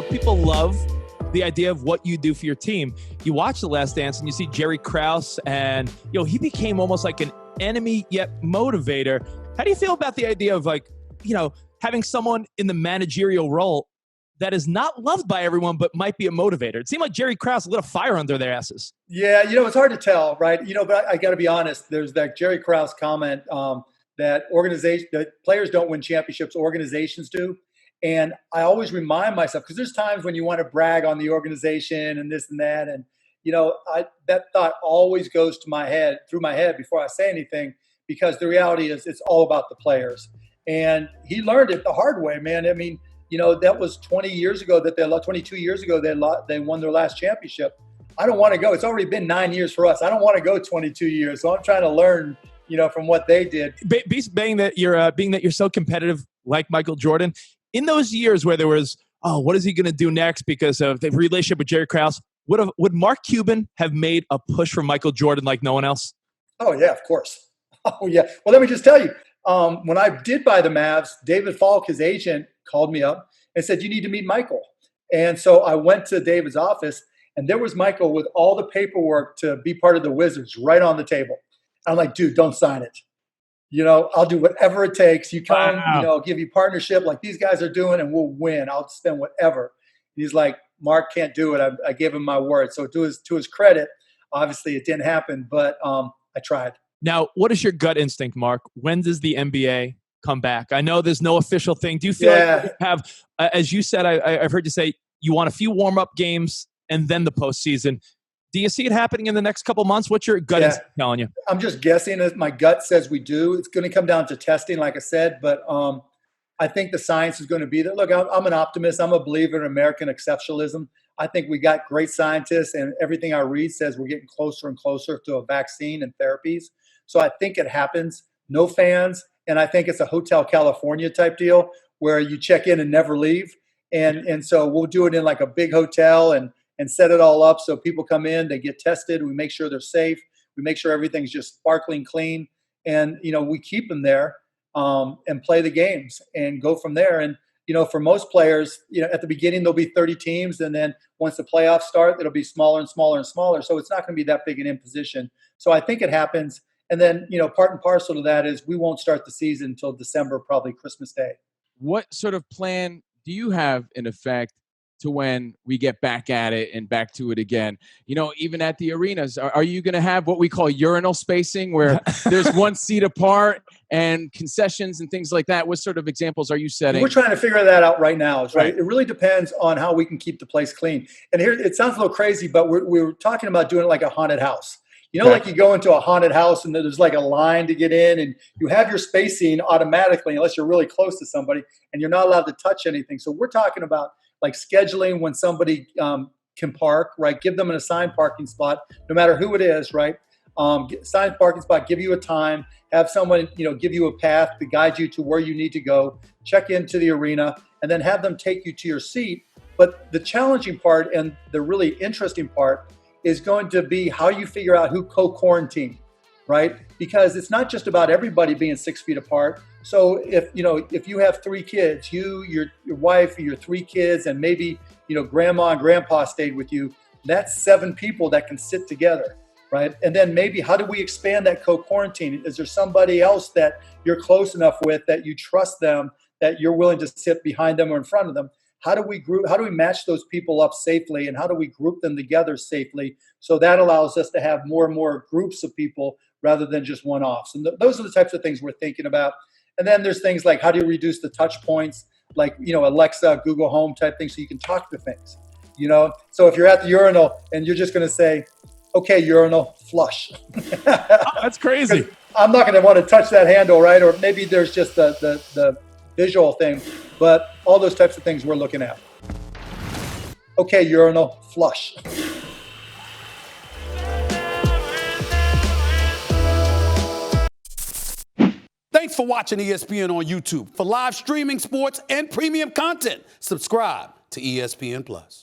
people love the idea of what you do for your team. You watch The Last Dance and you see Jerry Krause, and he became almost like an enemy yet motivator. How do you feel about the idea of having someone in the managerial role that is not loved by everyone but might be a motivator? It seemed like Jerry Krause lit a fire under their asses. Yeah, it's hard to tell, right? But I got to be honest. There's that Jerry Krause comment that players don't win championships, organizations do. And I always remind myself, because there's times when you want to brag on the organization and this and that. And, that thought always goes through my head before I say anything, because the reality is it's all about the players. And he learned it the hard way, man. I mean, that was 22 years ago they won their last championship. I don't want to go. It's already been 9 years for us. I don't want to go 22 years. So I'm trying to learn, from what they did. Being that you're so competitive like Michael Jordan, in those years where there was, what is he going to do next because of the relationship with Jerry Krause, would Mark Cuban have made a push for Michael Jordan like no one else? Oh, yeah, of course. Oh, yeah. Well, let me just tell you, when I did buy the Mavs, David Falk, his agent, called me up and said, you need to meet Michael. And so I went to David's office, and there was Michael with all the paperwork to be part of the Wizards right on the table. I'm like, dude, don't sign it. I'll do whatever it takes. You come, Wow. Give you partnership like these guys are doing, and we'll win. I'll spend whatever. He's like, Mark can't do it. I gave him my word. So to his credit, obviously it didn't happen, but I tried. Now, what is your gut instinct, Mark? When does the NBA come back? I know there's no official thing. Do you feel like you have, as you said, I've heard you say you want a few warm-up games and then the postseason. Do you see it happening in the next couple months? What's your gut instinct telling you? I'm just guessing. My gut says we do. It's going to come down to testing, like I said, but I think the science is going to be there. Look, I'm an optimist. I'm a believer in American exceptionalism. I think we got great scientists, and everything I read says we're getting closer and closer to a vaccine and therapies. So I think it happens. No fans, and I think it's a Hotel California type deal where you check in and never leave. And so we'll do it in like a big hotel and set it all up so people come in, they get tested, we make sure they're safe, we make sure everything's just sparkling clean, and we keep them there and play the games and go from there. And for most players, at the beginning there'll be 30 teams, and then once the playoffs start, it'll be smaller and smaller and smaller. So it's not going to be that big an imposition. So I think it happens. And then part and parcel to that is we won't start the season until December, probably Christmas Day. What sort of plan do you have in effect to when we get back at it and back to it again? Even at the arenas, are you going to have what we call urinal spacing, where there's one seat apart and concessions and things like that? What sort of examples are you setting? We're trying to figure that out right now. Right? It really depends on how we can keep the place clean. And here, it sounds a little crazy, but we're talking about doing it like a haunted house. Like you go into a haunted house and there's like a line to get in, and you have your spacing automatically unless you're really close to somebody, and you're not allowed to touch anything. So we're talking about like scheduling when somebody can park, right? Give them an assigned parking spot, no matter who it is, right? Assigned parking spot, give you a time, have someone, give you a path to guide you to where you need to go, check into the arena, and then have them take you to your seat. But the challenging part and the really interesting part is going to be how you figure out who co-quarantine, right? Because it's not just about everybody being 6 feet apart. So if you have 3 kids, your wife, your 3 kids, and maybe grandma and grandpa stayed with you, that's 7 people that can sit together, right? And then maybe how do we expand that co-quarantine? Is there somebody else that you're close enough with that you trust them, that you're willing to sit behind them or in front of them? How do we match those people up safely, and how do we group them together safely? So that allows us to have more and more groups of people rather than just one-offs. And those are the types of things we're thinking about. And then there's things like how do you reduce the touch points, like, Alexa, Google Home type things, so you can talk to things, So if you're at the urinal and you're just going to say, okay, urinal, flush. That's crazy. I'm not going to want to touch that handle, right? Or maybe there's just the visual thing, but all those types of things we're looking at. Okay, urinal, flush. Thanks for watching ESPN on YouTube. For live streaming sports and premium content, subscribe to ESPN+.